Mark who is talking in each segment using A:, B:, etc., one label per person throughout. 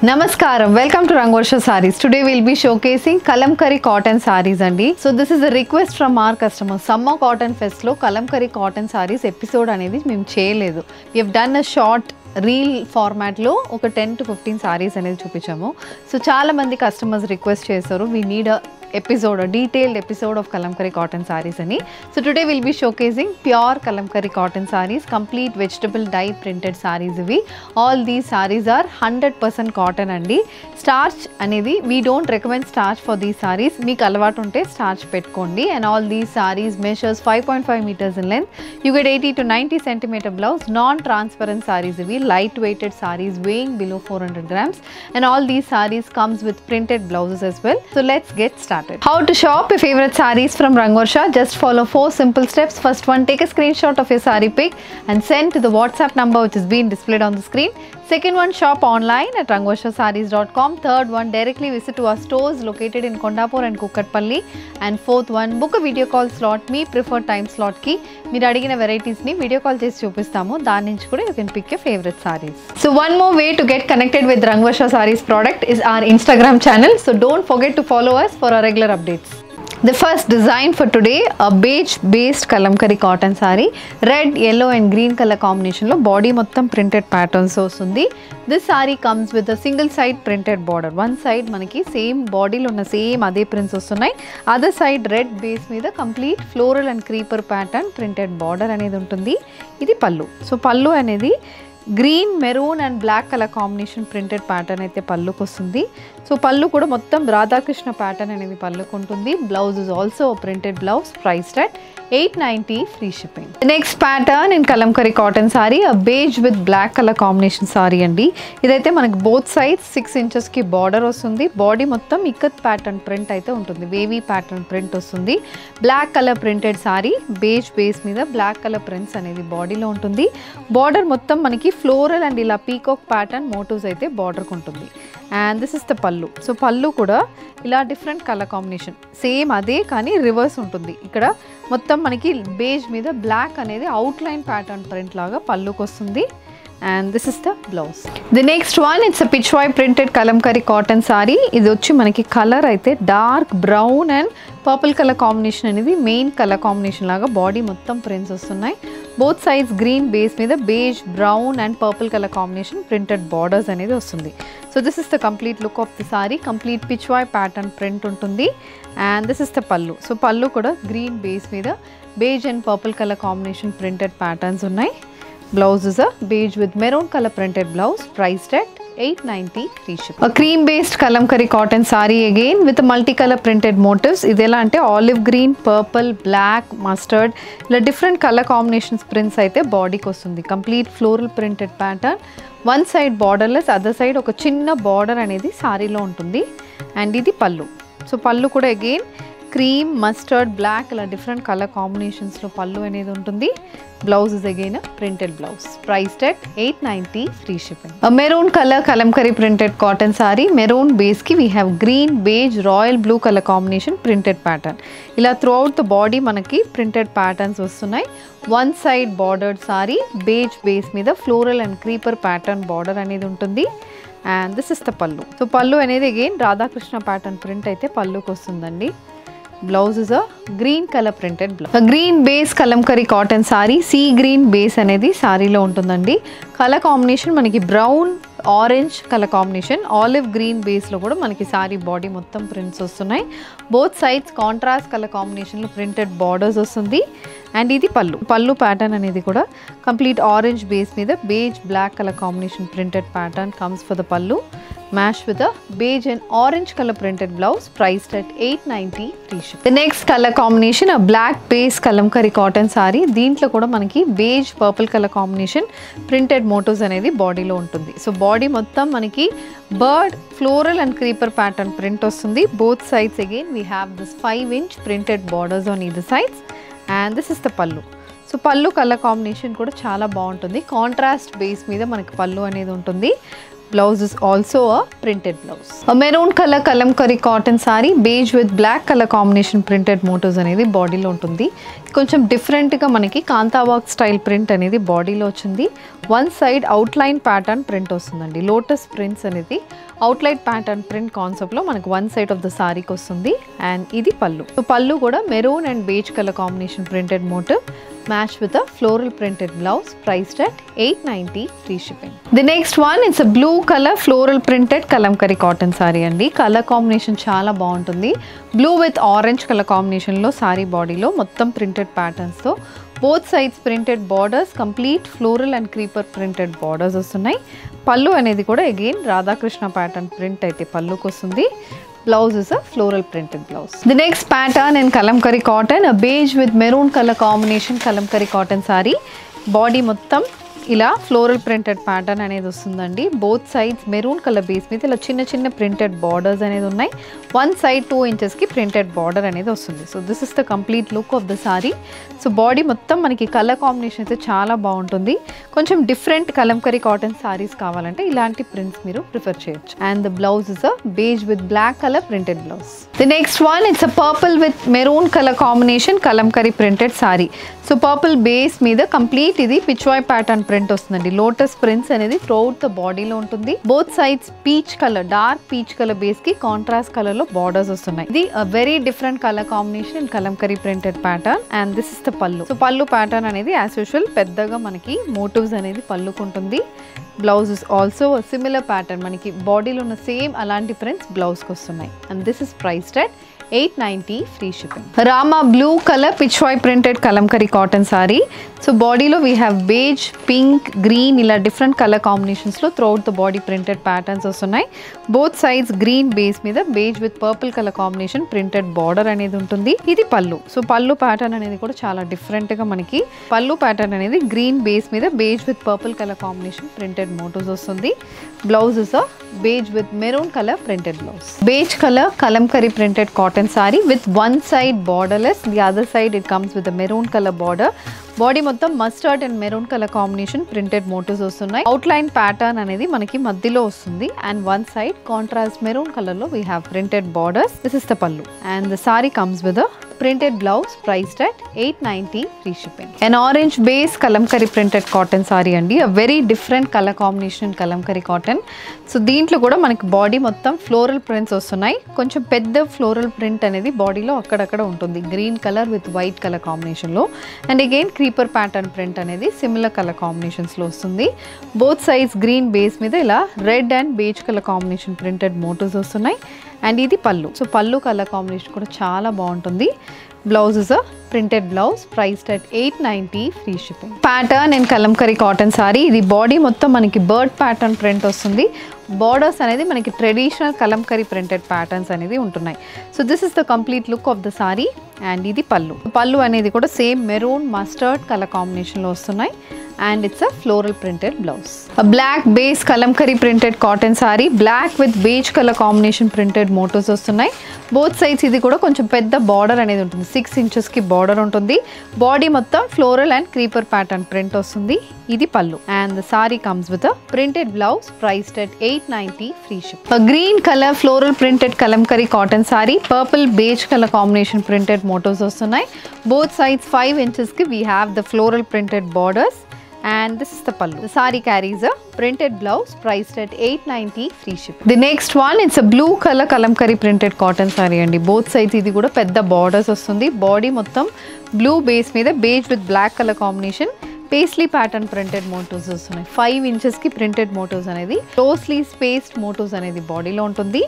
A: Namaskaram, welcome to Rangvarsha Sarees. Today we'll be showcasing Kalamkari cotton sarees andi. So this is a request from our customers. Summer Cotton Fest lo Kalamkari cotton sarees episode anedi mem cheyaledu. We have done a short reel format lo oka 10 to 15 sarees anedi chupichamu. So chaala mandi customers request chesaru. We need a detailed episode of Kalamkari cotton sarees ani. So today we'll be showcasing pure Kalamkari cotton sarees, complete vegetable dye printed sarees ivi. All these sarees are 100% cotton andi. Starch anedi we don't recommend starch for these sarees. Meeku alavaatu unte starch pettukondi. And all these sarees measures 5.5 meters in length. You get 80 to 90 centimeter blouse, non-transparent sarees ivi, light weighted sarees weighing below 400 grams. And all these sarees comes with printed blouses as well. So let's get started. How to shop your favorite sarees from Rangvarsha? Just follow 4 simple steps. First one, take a screenshot of your saree pic and send to the WhatsApp number which is being displayed on the screen. Second one, shop online at rangvarshasarees.com. Third one, directly visit to our stores located in Kondapur and Kukatpalli. And fourth one, book a video call slot, me preferred time slot ki. Meer adigina varieties ni video call chesi chupistamu. Dani nunchi kuda you can pick your favorite sarees. So one more way to get connected with Rangvarsha Sarees product is our Instagram channel. So don't forget to follow us for our regular updates. The first design for today, a beige based Kalamkari cotton saree, red, yellow and green color combination lo body mottam printed patterns ostundi. This saree comes with a single side printed border. One side manaki same body lo unna same ade prints ostunnai. Other side red base meeda complete floral and creeper pattern printed border anedi untundi. Idi pallu. So pallu anedi green maroon and black colour combination printed pattern అయితే పళ్ళుకు వస్తుంది. So pallu కూడా మొత్తం Radhakrishna pattern అనేది పళ్ళుకు ఉంటుంది. Blouse is also printed blouse, priced at 890 free shipping. Next pattern in kalamkari cotton sari, a beige with black colour combination sari అండి. ఇదైతే మనకి బోత్ సైడ్స్ 6 inches కి బార్డర్ వస్తుంది. బాడీ మొత్తం ఇక్కత్ ప్యాటర్న్ ప్రింట్ అయితే ఉంటుంది, వేవీ ప్యాటర్న్ ప్రింట్ వస్తుంది. Black colour printed sari, beige base మీద బ్లాక్ కలర్ ప్రింట్స్ అనేది బాడీలో ఉంటుంది. బార్డర్ మొత్తం మనకి ఫ్లోరల్ అండ్ ఇలా పీకాక్ ప్యాటర్న్ మోటివ్స్ అయితే బార్డర్కి ఉంటుంది. And this is the pallu. So pallu కూడా ఇలా డిఫరెంట్ కలర్ కాంబినేషన్ సేమ్ అదే కానీ రివర్స్ ఉంటుంది. ఇక్కడ మొత్తం మనకి బేజ్ మీద బ్లాక్ అనేది అవుట్లైన్ ప్యాటర్న్ ప్రింట్ లాగా పళ్ళుకి వస్తుంది. And this is the blouse. The next one, it's a pitchwai printed Kalamkari cotton saree. ఇది వచ్చి మనకి కలర్ అయితే dark brown and purple colour combination అనేది మెయిన్ కలర్ కాంబినేషన్ లాగా బాడీ మొత్తం ప్రింట్స్ వస్తున్నాయి. బోత్ సైడ్స్ గ్రీన్ బేస్ మీద beige brown and purple colour combination printed borders అనేది వస్తుంది. So this is the complete look of the sorry. Complete Pichwai pattern print ఉంటుంది. And this is the pallu. So pallu కూడా green base మీద beige and purple colour combination printed patterns ఉన్నాయి. Blouse is a beige with maroon color printed blouse, priced at 890 free shipping. A cream based Kalamkari cotton saree again with a multicolor printed motifs. Idela ante olive green, purple, black, mustard ila different color combinations prints aithe body ki ostundi. Complete floral printed pattern. One side borderless, other side oka chinna border anedi saree lo untundi. And idi pallu. So pallu kuda again cream, mustard, black ఇలా different colour కాంబినేషన్స్లో పళ్ళు అనేది ఉంటుంది. Blouse is again printed blouse, priced at 890 free shipping. Maroon colour kalamkari printed cotton sari, maroon బేస్కి we have green, beige, royal blue colour combination printed pattern. ఇలా throughout the body మనకి printed patterns వస్తున్నాయి. One side bordered sari, beige base మీద floral and creeper pattern border అనేది ఉంటుంది. And this is the pallu. So pallu అనేది again Radhakrishna pattern print అయితే పళ్ళుకి వస్తుందండి. Blouse is a green color printed blouse. A green base Kalamkari cotton saree, sea green base అనేది సారీలో ఉంటుందండి. కలర్ కాంబినేషన్ మనకి brown, orange colour combination, olive green బేస్లో కూడా మనకి సారీ బాడీ మొత్తం ప్రింట్స్ వస్తున్నాయి. బోత్ సైడ్స్ కాంట్రాస్ట్ కలర్ కాంబినేషన్లో ప్రింటెడ్ బార్డర్స్ వస్తుంది. అండ్ ఇది పళ్ళు. పళ్ళు ప్యాటర్న్ అనేది కూడా కంప్లీట్ ఆరెంజ్ బేస్ మీద beige black colour combination printed pattern comes for the pallu. Match with a beige and orange color printed blouse, priced at 890 free shipping. The next color combination, a black base Kalamkari cotton saree. దీంట్లో కూడా మనకి beige purple color combination printed motifs అనేది బాడీలో ఉంటుంది. So body మొత్తం మనకి bird, floral and creeper pattern print వస్తుంది. Both sides again we have this 5 inch printed borders on either sides. And this is the pallu. So pallu colour combination కూడా చాలా బాగుంటుంది. Contrast base మీద మనకి పళ్ళు అనేది ఉంటుంది. Blouse is also a printed blouse. A maroon color kalamkari cotton saree, beige with black color combination printed motifs అనేది బాడీలో ఉంటుంది. కొంచెం డిఫరెంట్గా మనకి కాంతా వర్క్ స్టైల్ ప్రింట్ అనేది బాడీలో వచ్చింది. One side outline pattern print వస్తుందండి. లోటస్ ప్రింట్స్ అనేది అవుట్లైన్ ప్యాటర్న్ ప్రింట్ కాన్సెప్ట్లో మనకు వన్ సైడ్ ఆఫ్ ద సారీకి వస్తుంది. అండ్ ఇది పళ్ళు. సో పళ్ళు కూడా maroon and beige colour combination printed motif match with a floral printed blouse priced at $890 free shipping. The next one is a blue color floral printed kalamkari cotton saree andi. Color combination చాలా బాగుంటుంది. Blue with orange color combination లో saree body లో మొత్తం printed patterns తో both sides printed borders, complete floral and creeper printed borders వస్తున్నాయి. పళ్ళు అనేది కూడా again రాధాకృష్ణ pattern print అయితే పళ్ళుకి వస్తుంది. Blouse is a floral printed blouse. The next pattern in kalamkari cotton, a beige with maroon color combination kalamkari cotton saree. Body మొత్తం ఇలా floral printed pattern అనేది వస్తుందండి. Both sides maroon colour base మీద ఇలా చిన్న చిన్న ప్రింటెడ్ బార్డర్స్ అనేది ఉన్నాయి. వన్ సైడ్ 2 ఇంచెస్కి ప్రింటెడ్ బార్డర్ అనేది వస్తుంది. So this is the complete look of the sorry. So body మొత్తం మనకి కలర్ కాంబినేషన్ అయితే చాలా బాగుంటుంది. కొంచెం డిఫరెంట్ కలంకరీ కాటన్ సారీస్ కావాలంటే ఇలాంటి ప్రింట్స్ మీరు ప్రిఫర్ చేయొచ్చు. And the blouse is a beige with black colour printed blouse. The next one it's a purple with maroon colour combination kalamkari printed sari. So purple base మీద complete ఇది పిచ్వాయ్ ప్యాటర్న్ ప్రింట్ వస్తుందండి. Lotus prints అనేది throughout the బాడీలో ఉంటుంది. Both sides peach colour, dark peach colour base కి contrast colour లో borders వస్తున్నాయి. ఇది very different colour combination in kalamkari printed pattern. And this is the pallu. So pallu pattern అనేది యాజ్ యూజువల్ పెద్దగా మనకి మోటివ్స్ అనేది పళ్ళుకుంటుంది. Blouse is also similar pattern, మనకి బాడీలో ఉన్న సేమ్ అలాంటి ప్రింట్స్ బ్లౌజ్కి వస్తున్నాయి. And this is priced at $890 free shipping. Rama blue color pitchwai printed kalamkari cotton saree. So body lo we have beige, pink, green ila different color combinations lo throughout the body printed patterns vastunnai. Both sides green base meeda beige with purple color combination printed border anedi untundi. Idi pallu. So pallu pattern anedi kuda chaala different ga manaki pallu pattern anedi green base meeda beige with purple color combination printed motifs vastundi. Blouse is a beige with maroon color printed blouse. Beige color kalamkari printed cotton saree with one side borderless, the other side it comes with a maroon color border. Body మొత్తం mustard and maroon colour combination printed motifs వస్తున్నాయి. Outline pattern అనేది మనకి మధ్యలో వస్తుంది. And one side contrast maroon colour లో we have printed borders. This is the pallu. And the sari comes with a printed blouse priced at $890 free shipping. An orange base kalamkari printed cotton saree andi. A very different color combination in kalamkari cotton. So దీంట్లో కూడా మనకి body మొత్తం floral prints వస్తున్నాయి. కొంచెం పెద్ద floral print అనేది బాడీలో అక్కడక్కడ ఉంటుంది. Green colour with white colour కాంబినేషన్లో. And again creeper pattern print అనేది సిమిలర్ కలర్ కాంబినేషన్స్లో వస్తుంది. బోత్ సైడ్స్ గ్రీన్ బేస్ మీద ఇలా red and beige colour combination printed motifs వస్తున్నాయి. అండ్ ఇది pallu. So pallu colour combination కూడా చాలా బాగుంటుంది. Blouse is a printed blouse priced at $890 free shipping. Pattern and kalamkari cotton sari. ఇది బాడీ మొత్తం మనకి బర్డ్ ప్యాటర్న్ ప్రింట్ వస్తుంది. బార్డర్స్ అనేది మనకి ట్రెడిషనల్ కలంకరీ ప్రింటెడ్ ప్యాటర్న్స్ అనేది ఉంటున్నాయి. So this is the complete look of the sorry. And ఇది పళ్ళు. పళ్ళు అనేది కూడా సేమ్ మెరూన్ మస్టర్డ్ కలర్ కాంబినేషన్లో వస్తున్నాయి. and it's a floral printed blouse. A black base kalamkari printed cotton saree, black with beige color combination printed motifs వస్తున్నాయి. Both sides ఇది కూడా కొంచెం పెద్ద బార్డర్ అనేది ఉంటుంది. 6 ఇంచెస్ కి బార్డర్ ఉంటుంది. బాడీ మొత్తం floral and creeper pattern print వస్తుంది. ఇది pallu. And the sari comes with a printed blouse priced at $890 free ship. A green color floral printed kalamkari cotton saree, purple beige color combination printed motifs వస్తున్నాయి. Both sides 5 inches కి we have the floral printed borders. And this is the pallu. The saree carries a printed blouse priced at $890 free shipping. The next one, it's a blue color kalamkari printed cotton saree andi. Both sides idi kuda pedda borders vastundi. Body mottam blue base meeda beige with black color combination paisley pattern printed motifs వస్తున్నాయి. 5 inches కి printed motifs అనేది closely spaced motifs అనేది బాడీలో ఉంటుంది.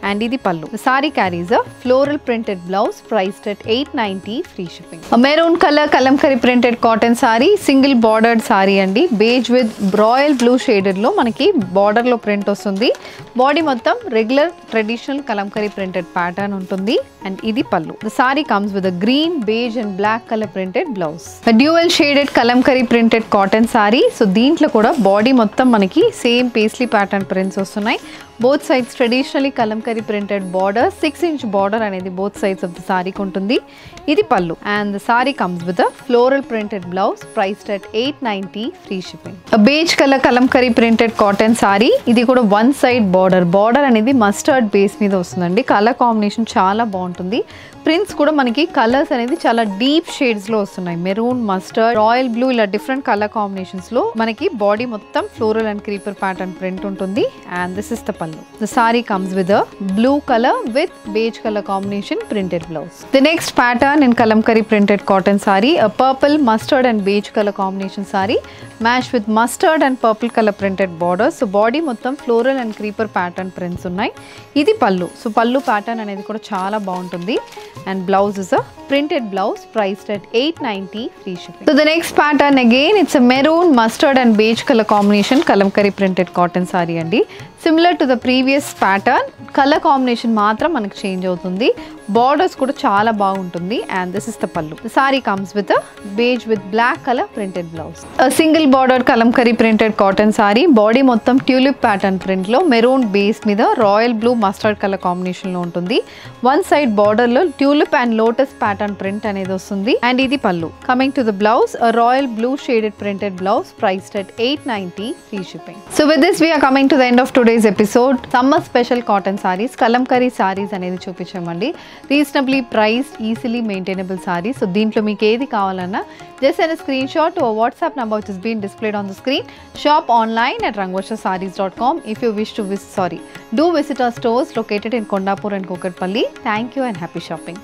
A: And ఇది pallu. Sari carries a floral printed blouse priced at $890 free shipping. Maroon colour kalamkari printed cotton sari, single bordered sari అండి. Beige with royal blue shaded లో మనకి బార్డర్ లో ప్రింట్ వస్తుంది. బాడీ మొత్తం regular traditional kalamkari printed pattern ఉంటుంది. అండ్ ఇది pallu. The sari comes with a green, beige and black colour printed blouse. Dual shaded kalamkari printed cotton sari. So దీంట్లో కూడా బాడీ మొత్తం మనకి సేమ్ పేస్లీ ప్యాటర్న్ ప్రింట్స్ వస్తున్నాయి. Both sides traditionally kalamkari kalamkari printed border 6-inch border అనేది both sides of the సారీకి ఉంటుంది. ఇది pallu and the sari comes with a floral printed blouse priced at 890 free shipping. Beige colour kalamkari printed cotton sari. ఇది కూడా one side border అనేది mustard base మీద వస్తుందండి. Colour combination చాలా బాగుంటుంది. ప్రింట్స్ కూడా మనకి కలర్స్ అనేది చాలా డీప్ షేడ్స్ లో వస్తున్నాయి. మెరూన్, మస్టర్డ్, రాయల్ బ్లూ ఇలా డిఫరెంట్ కలర్ కాంబినేషన్స్ లో మనకి బాడీ మొత్తం floral and creeper pattern print ఉంటుంది. And this is the pallu. The sari comes with a blue colour with beige colour combination printed blouse. The next pattern in kalamkari printed cotton sorry, a purple, mustard and beige color combination saree matched with mustard and purple color printed borders. So body మొత్తం floral and creeper pattern prints ఉన్నాయి. ఇది పల్లు. So పల్లు pattern అనేది కూడా చాలా బాగుంటుంది. And blouse is a printed blouse priced at 890 free shipping. So the next pattern again, it's a maroon, mustard and beige color combination kalamkari printed cotton saree andi. Similar to the previous pattern, color combination మాత్రం మనకి change అవుతుంది. Borders కూడా చాలా బాగుంటుంది. And this is the pallu. The sari comes with beige with black colour printed blouse. Single border kalamkari printed cotton sari. Body మొత్తం tulip pattern print లో maroon base మీద royal blue mustard colour combination లో ఉంటుంది. వన్ సైడ్ బార్డర్ లో tulip and lotus pattern print అనేది వస్తుంది. And ఇది pallu. Coming to the blouse, royal blue shaded printed blouse priced at 890 free shipping. So with this we're coming to the end of today's episode. Summer special cotton saris, kalamkari saris అనేది చూపించామండి. Reasonably priced, easily maintainable sari. So దీంట్లో మీకు ఏది కావాలన్నా just send a screenshot to a WhatsApp number which is being displayed on the screen. Shop online at rangvarshasarees.com. If you wish to do visit our stores located in Kondapur and Kokatpalli. Thank you and happy shopping.